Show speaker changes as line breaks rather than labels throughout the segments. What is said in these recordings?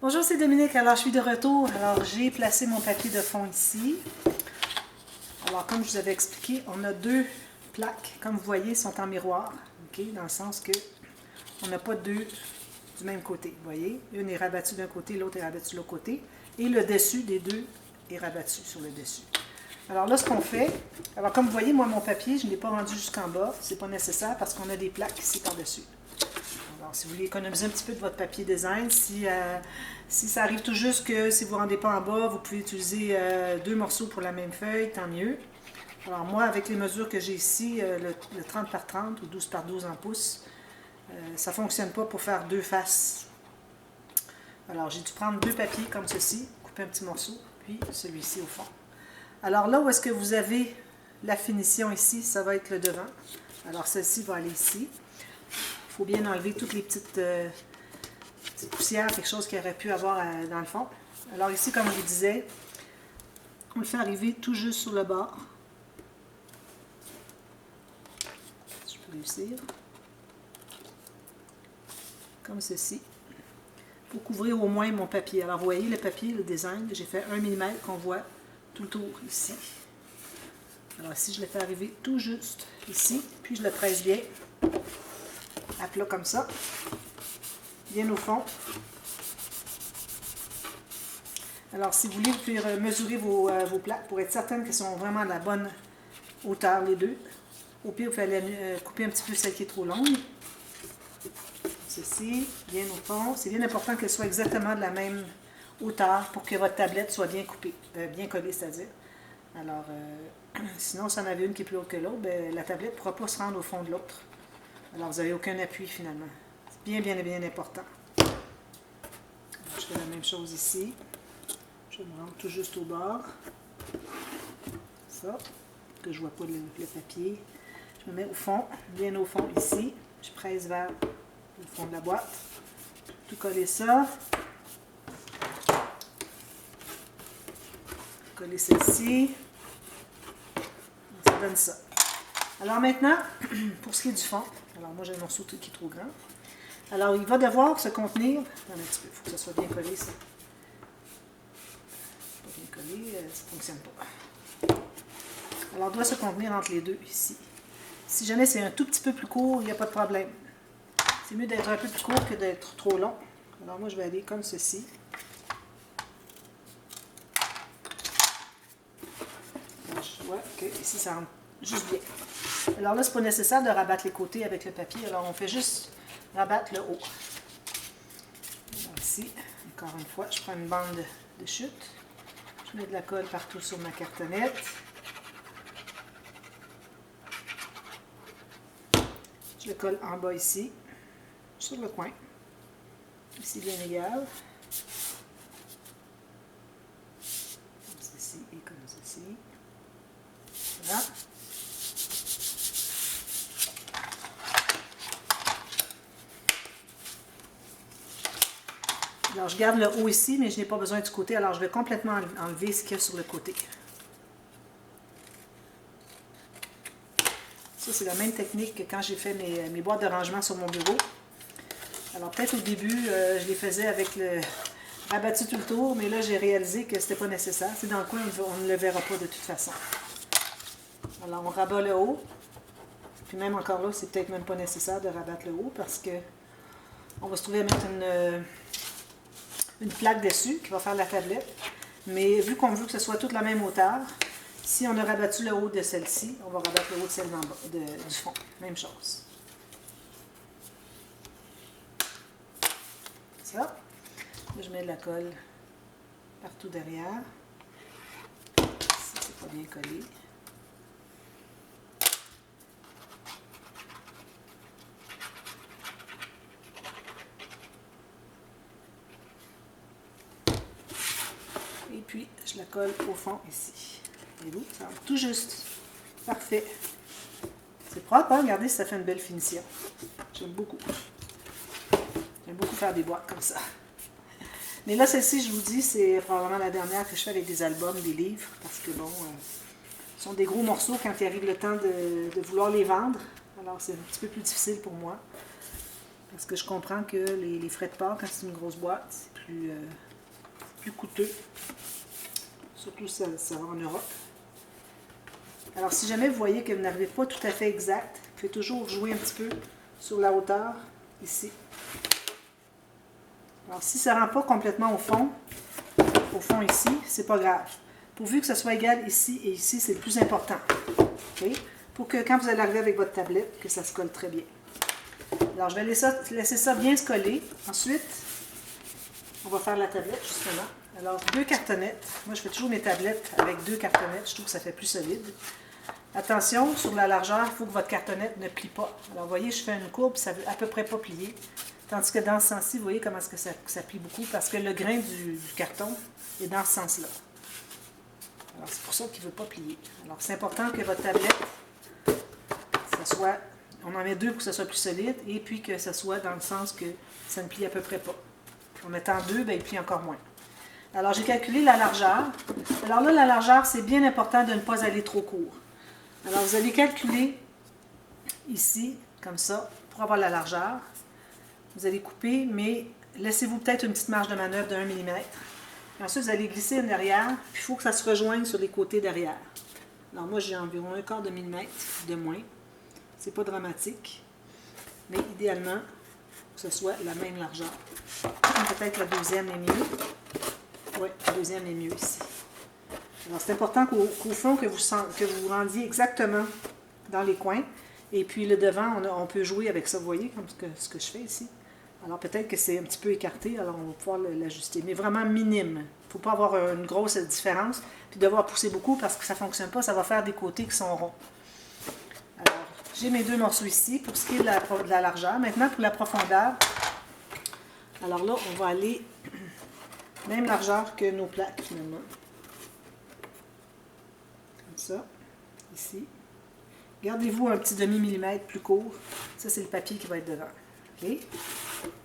Bonjour, c'est Dominique. Alors, je suis de retour. Alors, j'ai placé mon papier de fond ici. Alors, comme je vous avais expliqué, on a deux plaques. Comme vous voyez, sont en miroir. OK? Dans le sens que on n'a pas deux du même côté. Vous voyez? Une est rabattue d'un côté, l'autre est rabattue de l'autre côté. Et le dessus des deux est rabattu sur le dessus. Alors là, ce qu'on fait, alors comme vous voyez, moi, mon papier, je ne l'ai pas rendu jusqu'en bas. C'est pas nécessaire parce qu'on a des plaques ici par-dessus. Alors, si vous voulez économiser un petit peu de votre papier design, si ça arrive tout juste que si vous ne rendez pas en bas, vous pouvez utiliser deux morceaux pour la même feuille, tant mieux. Alors moi, avec les mesures que j'ai ici, le 30 par 30 ou 12 par 12 en pouces, ça ne fonctionne pas pour faire deux faces. Alors j'ai dû prendre deux papiers comme ceci, couper un petit morceau, puis celui-ci au fond. Alors là où est-ce que vous avez la finition ici, ça va être le devant. Alors celle-ci va aller ici. Il faut bien enlever toutes les petites poussières, quelque chose qu'il aurait pu avoir dans le fond. Alors ici, comme je vous disais, on le fait arriver tout juste sur le bord. Si je peux réussir. Comme ceci. Pour couvrir au moins mon papier. Alors vous voyez le papier, le design, j'ai fait 1 mm qu'on voit tout le tour ici. Alors ici, je le fais arriver tout juste ici, puis je le presse bien. À plat comme ça, bien au fond. Alors, si vous voulez, vous pouvez mesurer vos plaques pour être certaine qu'elles sont vraiment à la bonne hauteur, les deux. Au pire, vous pouvez aller couper un petit peu celle qui est trop longue. Ceci, bien au fond. C'est bien important qu'elle soit exactement de la même hauteur pour que votre tablette soit bien coupée, bien collée, c'est-à-dire. Alors, sinon, si on avait une qui est plus haute que l'autre, la tablette ne pourra pas se rendre au fond de l'autre. Alors, vous n'avez aucun appui finalement. C'est bien, bien, bien important. Alors, je fais la même chose ici. Je me rends tout juste au bord. Ça, que je ne vois pas le papier. Je me mets au fond, bien au fond ici. Je presse vers le fond de la boîte. Tout coller ça. Coller celle-ci. Ça donne ça. Alors maintenant, pour ce qui est du fond, alors moi j'ai un morceau qui est trop grand. Alors il va devoir se contenir, attendez un petit peu, il faut que ça soit bien collé ça. Pas bien collé, ça ne fonctionne pas. Alors il doit se contenir entre les deux ici. Si jamais c'est un tout petit peu plus court, il n'y a pas de problème. C'est mieux d'être un peu plus court que d'être trop long. Alors moi je vais aller comme ceci. Je vois que ici ça rentre juste bien. Alors là, ce n'est pas nécessaire de rabattre les côtés avec le papier. Alors, on fait juste rabattre le haut. Alors ici, encore une fois, je prends une bande de chute. Je mets de la colle partout sur ma cartonnette. Je le colle en bas ici, sur le coin. Ici, bien égal. Comme ceci et comme ceci. Voilà. Alors, je garde le haut ici, mais je n'ai pas besoin du côté. Alors, je vais complètement enlever ce qu'il y a sur le côté. Ça, c'est la même technique que quand j'ai fait mes boîtes de rangement sur mon bureau. Alors, peut-être au début, je les faisais avec le rabattu tout le tour, mais là, j'ai réalisé que ce n'était pas nécessaire. C'est dans le coin, on ne le verra pas de toute façon. Alors, on rabat le haut. Puis même encore là, c'est peut-être même pas nécessaire de rabattre le haut parce que on va se trouver à mettre une plaque dessus qui va faire la tablette. Mais vu qu'on veut que ce soit toute la même hauteur, si on a rabattu le haut de celle-ci, on va rabattre le haut de celle d'en bas, du fond. Même chose. Ça. Là, je mets de la colle partout derrière. Ici, c'est pas bien collé. Et puis, je la colle au fond ici. Voyez-vous, ça rentre tout juste. Parfait. C'est propre, hein? Regardez, ça fait une belle finition. J'aime beaucoup. J'aime beaucoup faire des boîtes comme ça. Mais là, celle-ci, je vous dis, c'est probablement la dernière que je fais avec des albums, des livres, parce que bon, ce sont des gros morceaux quand il arrive le temps de vouloir les vendre. Alors, c'est un petit peu plus difficile pour moi. Parce que je comprends que les frais de port, quand c'est une grosse boîte, c'est plus coûteux. Surtout ça va en Europe. Alors, si jamais vous voyez que vous n'arrivez pas tout à fait exact, vous pouvez toujours jouer un petit peu sur la hauteur, ici. Alors, si ça ne rend pas complètement au fond ici, c'est pas grave. Pourvu que ça soit égal ici et ici, c'est le plus important. Okay? Pour que quand vous allez arriver avec votre tablette, que ça se colle très bien. Alors, je vais laisser ça bien se coller. Ensuite, on va faire la tablette, justement. Alors, 2 cartonnettes. Moi, je fais toujours mes tablettes avec 2 cartonnettes. Je trouve que ça fait plus solide. Attention, sur la largeur, il faut que votre cartonnette ne plie pas. Alors, vous voyez, je fais une courbe, ça ne veut à peu près pas plier. Tandis que dans ce sens-ci, vous voyez comment est-ce que ça plie beaucoup, parce que le grain du carton est dans ce sens-là. Alors, c'est pour ça qu'il ne veut pas plier. Alors, c'est important que votre tablette, ça soit... On en met 2 pour que ça soit plus solide, et puis que ça soit dans le sens que ça ne plie à peu près pas. En mettant 2, bien, il plie encore moins. Alors, j'ai calculé la largeur. Alors là, la largeur, c'est bien important de ne pas aller trop court. Alors, vous allez calculer ici, comme ça, pour avoir la largeur. Vous allez couper, mais laissez-vous peut-être une petite marge de manœuvre de 1 mm. Et ensuite, vous allez glisser en arrière, puis il faut que ça se rejoigne sur les côtés derrière. Alors moi, j'ai environ 1/4 de millimètre de moins. C'est pas dramatique, mais idéalement, que ce soit la même largeur. Peut-être la deuxième est mieux. Oui, la deuxième est mieux ici. Alors, c'est important qu'au fond, que vous rendiez exactement dans les coins. Et puis, le devant, on peut jouer avec ça, vous voyez, comme ce que je fais ici. Alors, peut-être que c'est un petit peu écarté, alors on va pouvoir l'ajuster. Mais vraiment minime. Il ne faut pas avoir une grosse différence, puis devoir pousser beaucoup parce que ça ne fonctionne pas. Ça va faire des côtés qui sont ronds. Alors, j'ai mes 2 morceaux ici pour ce qui est de la largeur. Maintenant, pour la profondeur, alors là, on va aller même largeur que nos plaques, finalement. Comme ça, ici. Gardez-vous un petit demi-millimètre plus court. Ça, c'est le papier qui va être devant. OK?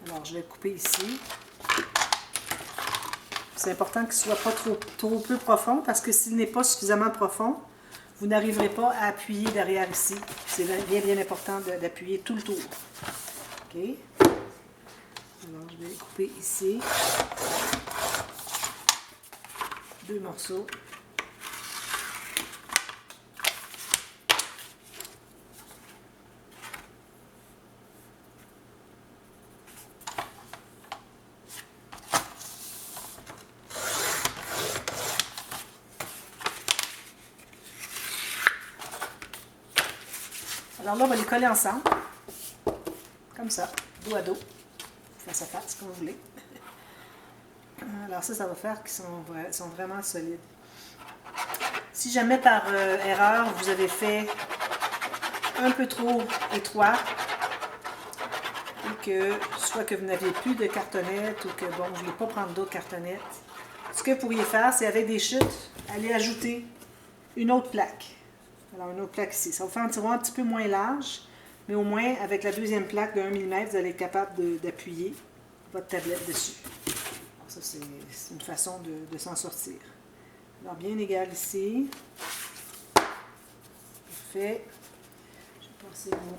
Alors, je vais couper ici. C'est important qu'il ne soit pas trop peu profond parce que s'il n'est pas suffisamment profond, vous n'arriverez pas à appuyer derrière ici. C'est bien important d'appuyer tout le tour. OK? Alors, je vais couper ici 2 morceaux. Alors là, on va les coller ensemble, comme ça, dos à dos, face à face, comme vous voulez. Alors ça va faire qu'ils sont vraiment solides. Si jamais par erreur, vous avez fait un peu trop étroit, et que soit que vous n'aviez plus de cartonnettes, ou que bon, vous ne voulez pas prendre d'autres cartonnettes, ce que vous pourriez faire, c'est avec des chutes, aller ajouter une autre plaque. Alors, une autre plaque ici. Ça va faire un tiroir un petit peu moins large, mais au moins, avec la deuxième plaque de 1 mm, vous allez être capable d'appuyer votre tablette dessus. Alors, ça, c'est une façon de s'en sortir. Alors, bien égal ici. Parfait. Je vais passer mon...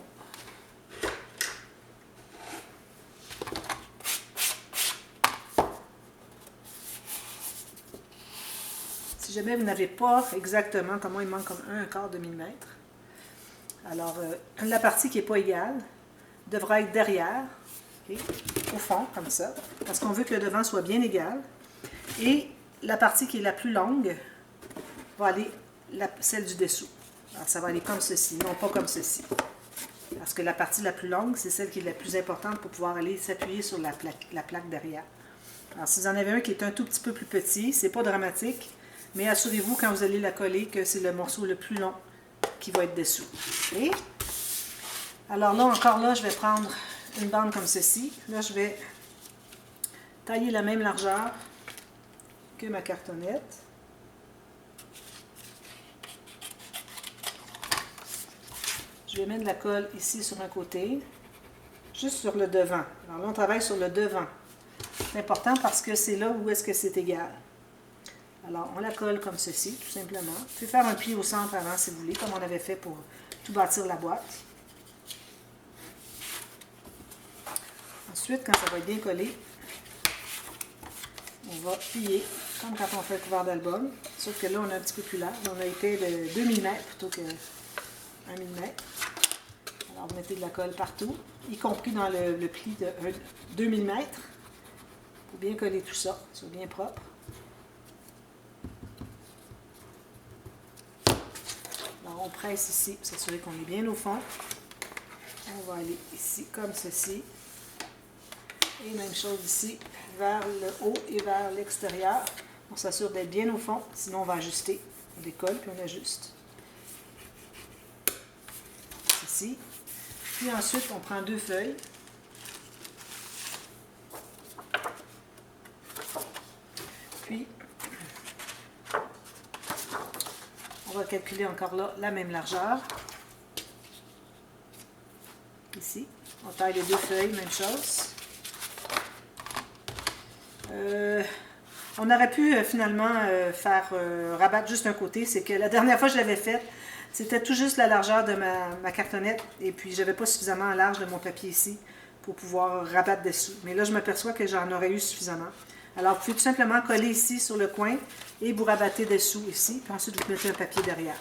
Si jamais vous n'avez pas exactement, comment il manque comme 1/4 de millimètre, alors la partie qui n'est pas égale devra être derrière, okay, au fond, comme ça, parce qu'on veut que le devant soit bien égal. Et la partie qui est la plus longue va aller celle du dessous. Alors ça va aller comme ceci, non pas comme ceci. Parce que la partie la plus longue, c'est celle qui est la plus importante pour pouvoir aller s'appuyer sur la plaque derrière. Alors si vous en avez un qui est un tout petit peu plus petit, c'est pas dramatique. Mais assurez-vous, quand vous allez la coller, que c'est le morceau le plus long qui va être dessous. Okay? Alors là, encore là, je vais prendre une bande comme ceci. Là, je vais tailler la même largeur que ma cartonnette. Je vais mettre de la colle ici sur un côté, juste sur le devant. Alors là, on travaille sur le devant. C'est important parce que c'est là où est-ce que c'est égal. Alors, on la colle comme ceci, tout simplement. Vous pouvez faire un pli au centre avant, si vous voulez, comme on avait fait pour tout bâtir la boîte. Ensuite, quand ça va être bien collé, on va plier, comme quand on fait le couvert d'album, sauf que là, on a un petit peu plus large. On a été de 2 mm plutôt que 1 mm. Alors, vous mettez de la colle partout, y compris dans le pli de 2 mm, pour bien coller tout ça, soit bien propre. Alors, on presse ici pour s'assurer qu'on est bien au fond. On va aller ici comme ceci. Et même chose ici, vers le haut et vers l'extérieur. On s'assure d'être bien au fond, sinon on va ajuster. On décolle puis on ajuste. Ici. Puis ensuite, on prend 2 feuilles. Puis, on va calculer encore là la même largeur. Ici. On taille les 2 feuilles, même chose. On aurait pu finalement faire rabattre juste un côté. C'est que la dernière fois que je l'avais fait, c'était tout juste la largeur de ma cartonnette. Et puis, j'avais pas suffisamment large de mon papier ici pour pouvoir rabattre dessous. Mais là, je m'aperçois que j'en aurais eu suffisamment. Alors, vous pouvez tout simplement coller ici sur le coin et vous rabattez dessous ici. Puis ensuite, vous mettez un papier derrière.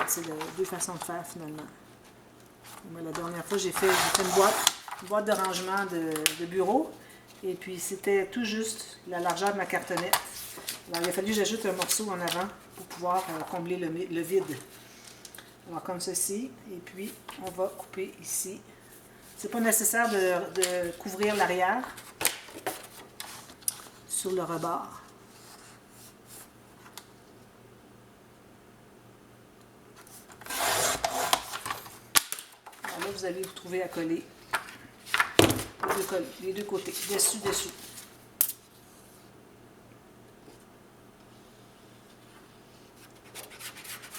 C'est 2 façons de faire finalement. Moi, la dernière fois, j'ai fait une boîte de rangement de bureau. Et puis, c'était tout juste la largeur de ma cartonnette. Alors, il a fallu que j'ajoute un morceau en avant pour pouvoir combler le vide. Alors, comme ceci. Et puis, on va couper ici. C'est pas nécessaire de couvrir l'arrière sur le rebord. Alors là, vous allez vous trouver à coller les 2 côtés, dessus, dessous.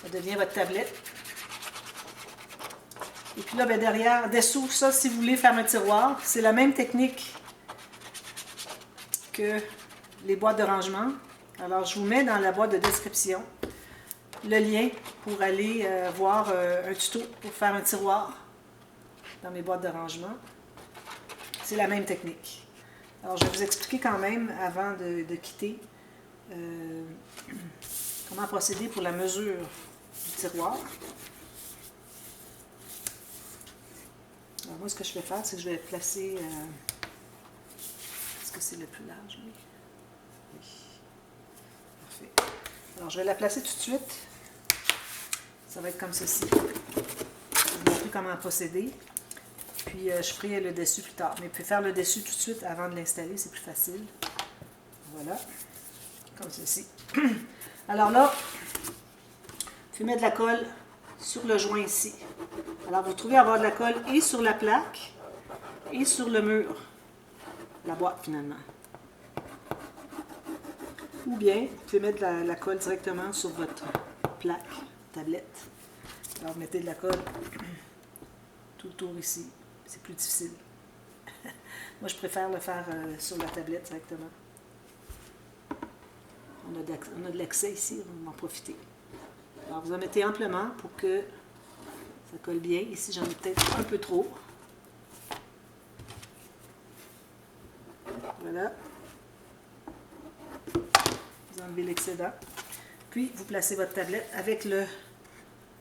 Ça devient votre tablette. Et puis là, ben derrière, dessous, ça, si vous voulez faire un tiroir, c'est la même technique que les boîtes de rangement. Alors, je vous mets dans la boîte de description le lien pour aller voir un tuto pour faire un tiroir dans mes boîtes de rangement. C'est la même technique. Alors, je vais vous expliquer quand même, avant de quitter, comment procéder pour la mesure du tiroir. Alors, moi, ce que je vais faire, c'est que je vais placer... Est-ce que c'est le plus large? Oui. Oui. Parfait. Alors, je vais la placer tout de suite. Ça va être comme ceci. Je vais vous montrer comment procéder. Puis, je ferai le dessus plus tard. Mais puis faire le dessus tout de suite avant de l'installer, c'est plus facile. Voilà. Comme ceci. Alors là, je vais mettre de la colle sur le joint ici. Alors, vous trouvez avoir de la colle et sur la plaque et sur le mur. La boîte, finalement. Ou bien, vous pouvez mettre la colle directement sur votre plaque, tablette. Alors, vous mettez de la colle tout autour ici. C'est plus difficile. Moi, je préfère le faire sur la tablette directement. On a de l'accès ici, on va en profiter. Alors, vous en mettez amplement pour que ça colle bien. Ici, j'en ai peut-être un peu trop. Voilà. Vous enlevez l'excédent. Puis, vous placez votre tablette avec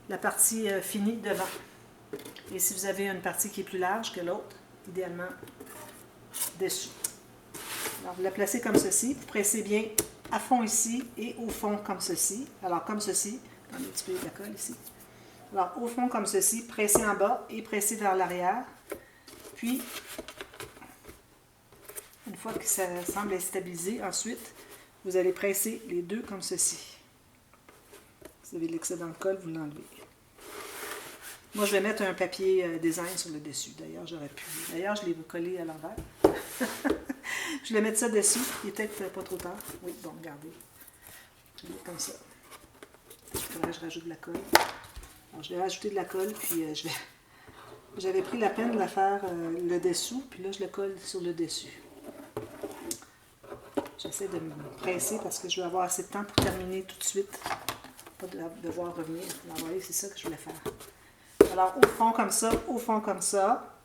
la partie finie devant. Et si vous avez une partie qui est plus large que l'autre, idéalement dessus. Alors, vous la placez comme ceci. Vous pressez bien à fond ici et au fond comme ceci. Alors, comme ceci. On a un petit peu de la colle ici. Alors, au fond comme ceci, pressez en bas et pressez vers l'arrière. Puis, une fois que ça semble être stabilisé, ensuite, vous allez presser les 2 comme ceci. Vous avez l'excédent de colle, vous l'enlevez. Moi, je vais mettre un papier design sur le dessus. D'ailleurs, j'aurais pu. D'ailleurs, je l'ai collé à l'envers. Je vais mettre ça dessus. Il est peut-être pas trop tard. Oui, bon, regardez. Je vais mettre comme ça. Il faudrait que je rajoute de la colle. Alors, je vais rajouter de la colle, puis j'avais pris la peine de la faire le dessous, puis là, je le colle sur le dessus. J'essaie de me presser parce que je vais avoir assez de temps pour terminer tout de suite. Pas devoir revenir. Alors, vous voyez, c'est ça que je voulais faire. Alors, au fond comme ça, au fond comme ça.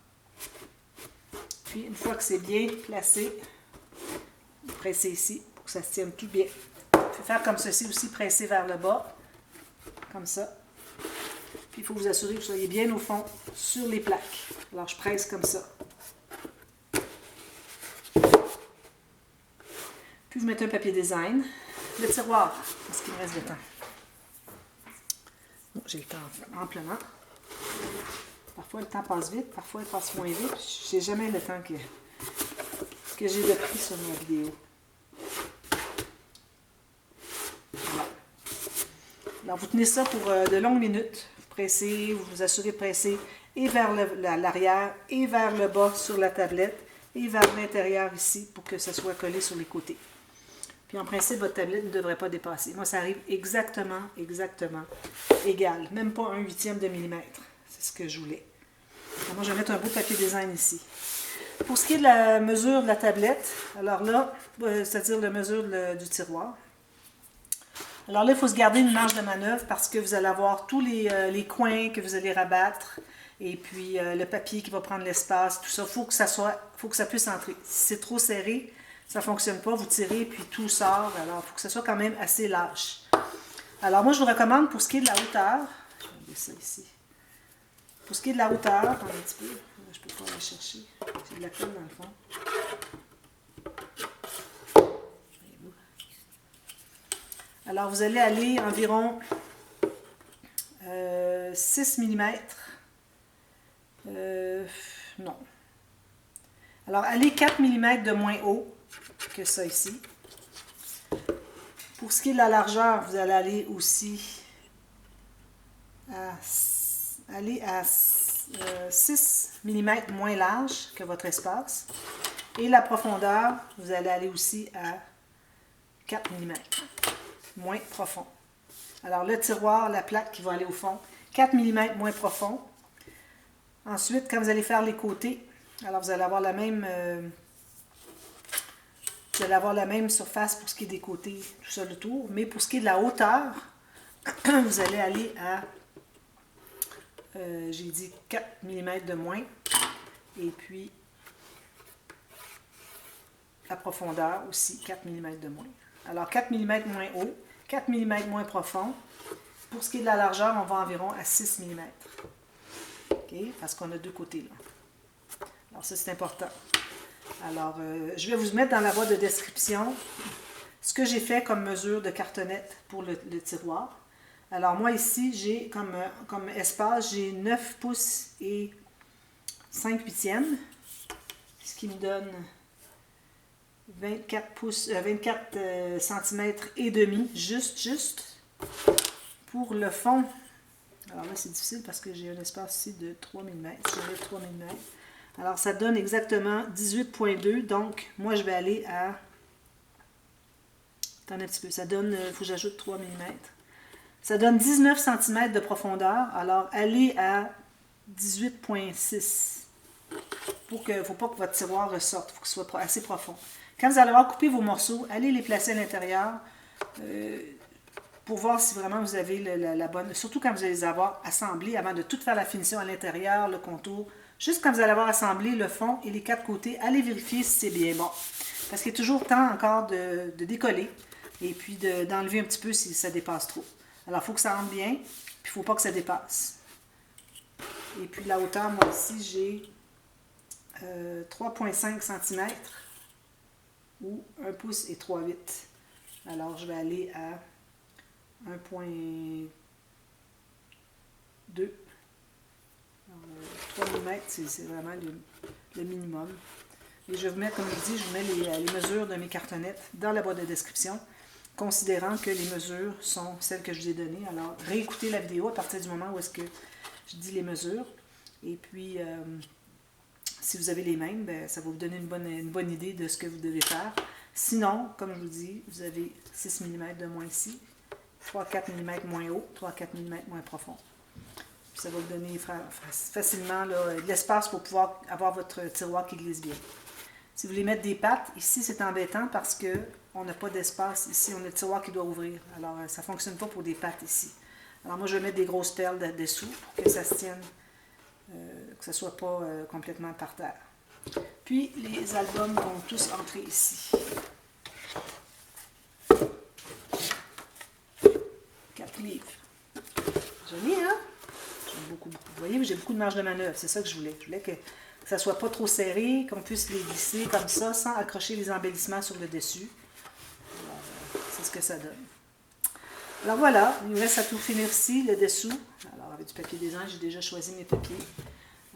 Puis, une fois que c'est bien placé, vous pressez ici pour que ça se tienne tout bien. Vous pouvez faire comme ceci aussi, presser vers le bas, comme ça. Puis, il faut vous assurer que vous soyez bien au fond sur les plaques. Alors, je presse comme ça. Puis, vous mettez un papier design. Le tiroir, parce qu'il me reste de temps. Bon, j'ai le temps amplement. Parfois, le temps passe vite, parfois, il passe moins vite. Je ne sais jamais le temps que j'ai de pris sur ma vidéo. Voilà. Alors, vous tenez ça pour de longues minutes. Vous pressez, vous vous assurez de presser et vers l'arrière et vers le bas sur la tablette et vers l'intérieur ici pour que ça soit collé sur les côtés. Puis en principe, votre tablette ne devrait pas dépasser. Moi, ça arrive exactement égal. Même pas 1/8 de millimètre. C'est ce que je voulais. Alors, moi, je vais mettre un bout de papier design ici. Pour ce qui est de la mesure de la tablette, alors là, c'est-à-dire la mesure du tiroir. Alors là, il faut se garder une marge de manœuvre parce que vous allez avoir tous les coins que vous allez rabattre et puis le papier qui va prendre l'espace, tout ça. Il faut que ça puisse entrer. Si c'est trop serré, ça ne fonctionne pas, vous tirez, puis tout sort. Alors, il faut que ça soit quand même assez lâche. Alors, moi, je vous recommande, pour ce qui est de la hauteur, je vais enlever ça ici. Pour ce qui est de la hauteur, attendez un petit peu, je peux pas aller chercher. J'ai de la colle dans le fond. Voyez-vous. Alors, vous allez aller environ 6 mm. Non. Alors, allez 4 mm de moins haut que ça ici. Pour ce qui est de la largeur, vous allez aller aussi à 6 mm moins large que votre espace. Et la profondeur, vous allez aller aussi à 4 mm moins profond. Alors le tiroir, la plaque qui va aller au fond, 4 mm moins profond. Ensuite, quand vous allez faire les côtés, alors vous allez avoir la même... Vous allez avoir la même surface pour ce qui est des côtés, tout ça le tour. Mais pour ce qui est de la hauteur, vous allez aller à, j'ai dit 4 mm de moins. Et puis, la profondeur aussi, 4 mm de moins. Alors, 4 mm moins haut, 4 mm moins profond. Pour ce qui est de la largeur, on va environ à 6 mm. OK? Parce qu'on a deux côtés là. Alors, ça, c'est important. Alors, je vais vous mettre dans la boîte de description ce que j'ai fait comme mesure de cartonnette pour le tiroir. Alors, moi ici, j'ai comme espace, j'ai 9 pouces et 5/8, ce qui me donne 24 cm et demi, juste. Pour le fond, alors là, c'est difficile parce que j'ai un espace ici de 3 mm, je vais 3 mm. Alors, ça donne exactement 18,2. Donc, moi, je vais aller à... Attendez un petit peu. Ça donne... Il faut que j'ajoute 3 mm. Ça donne 19 cm de profondeur. Alors, allez à 18,6. Il ne faut pas que votre tiroir ressorte. Il faut qu'il soit assez profond. Quand vous allez avoir coupé vos morceaux, allez les placer à l'intérieur pour voir si vraiment vous avez la bonne... Surtout quand vous allez les avoir assemblés avant de tout faire la finition à l'intérieur, le contour... Juste quand vous allez avoir assemblé le fond et les quatre côtés, allez vérifier si c'est bien bon. Parce qu'il y a toujours temps encore de décoller et puis d'enlever un petit peu si ça dépasse trop. Alors, il faut que ça rentre bien, puis il ne faut pas que ça dépasse. Et puis la hauteur, moi ici, j'ai 3,5 cm ou 1 pouce et 3/8. Alors, je vais aller à 1,2. 3 mm, c'est vraiment le minimum. Et je vous mets, comme je dis, je vous mets les mesures de mes cartonnettes dans la boîte de description, considérant que les mesures sont celles que je vous ai données. Alors, réécoutez la vidéo à partir du moment où est-ce que je dis les mesures. Et puis, si vous avez les mêmes, ben, ça va vous donner une bonne idée de ce que vous devez faire. Sinon, comme je vous dis, vous avez 6 mm de moins ici, 3-4 mm moins haut, 3-4 mm moins profond. Ça va vous donner facilement là, de l'espace pour pouvoir avoir votre tiroir qui glisse bien. Si vous voulez mettre des pattes, ici c'est embêtant parce qu'on n'a pas d'espace. Ici, on a le tiroir qui doit ouvrir. Alors, ça ne fonctionne pas pour des pattes ici. Alors, moi, je vais mettre des grosses perles dessous pour que ça se tienne, que ça ne soit pas complètement par terre. Puis les albums vont tous entrer ici. 4 livres. Joli, hein? J'aime beaucoup, beaucoup. Vous voyez, j'ai beaucoup de marge de manœuvre. C'est ça que je voulais. Je voulais que ça ne soit pas trop serré, qu'on puisse les glisser comme ça, sans accrocher les embellissements sur le dessus. C'est ce que ça donne. Alors voilà, il me reste à tout finir ici, le dessous. Alors avec du papier design, j'ai déjà choisi mes papiers.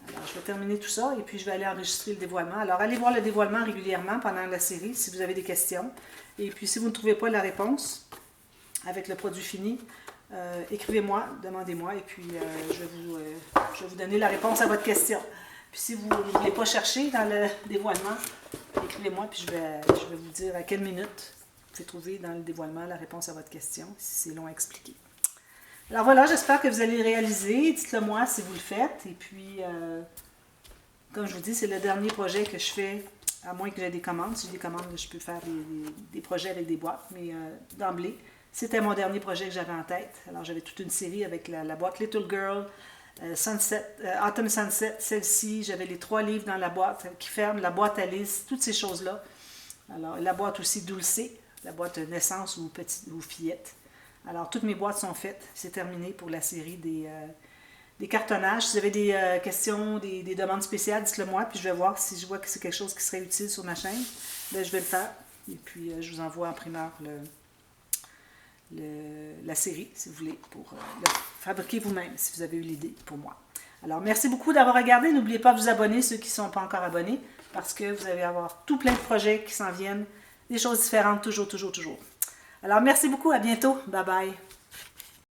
Alors je vais terminer tout ça et puis je vais aller enregistrer le dévoilement. Alors allez voir le dévoilement régulièrement pendant la série si vous avez des questions. Et puis si vous ne trouvez pas la réponse avec le produit fini, écrivez-moi, demandez-moi et puis je vais vous donner la réponse à votre question. Puis si vous ne voulez pas chercher dans le dévoilement, écrivez-moi puis je vais vous dire à quelle minute vous pouvez trouver dans le dévoilement la réponse à votre question, si c'est long à expliquer. Alors voilà, j'espère que vous allez le réaliser. Dites-le moi si vous le faites. Et puis, comme je vous dis, c'est le dernier projet que je fais, à moins que j'ai des commandes. Si j'ai des commandes, je peux faire des projets avec des boîtes. Mais d'emblée, c'était mon dernier projet que j'avais en tête. Alors j'avais toute une série avec la boîte Little Girl, Autumn Sunset, celle-ci. J'avais les 3 livres dans la boîte qui ferment, la boîte Alice, toutes ces choses-là. Alors la boîte aussi Dulcé, la boîte naissance ou fillette. Alors, toutes mes boîtes sont faites. C'est terminé pour la série des cartonnages. Si vous avez des questions, des demandes spéciales, dites-le moi, puis je vais voir si je vois que c'est quelque chose qui serait utile sur ma chaîne. Bien, je vais le faire. Et puis, je vous envoie en primeur la série, si vous voulez, pour le fabriquer vous-même, si vous avez eu l'idée pour moi. Alors, merci beaucoup d'avoir regardé. N'oubliez pas de vous abonner, ceux qui ne sont pas encore abonnés, parce que vous allez avoir tout plein de projets qui s'en viennent, des choses différentes, toujours, toujours, toujours. Alors, merci beaucoup. À bientôt. Bye bye.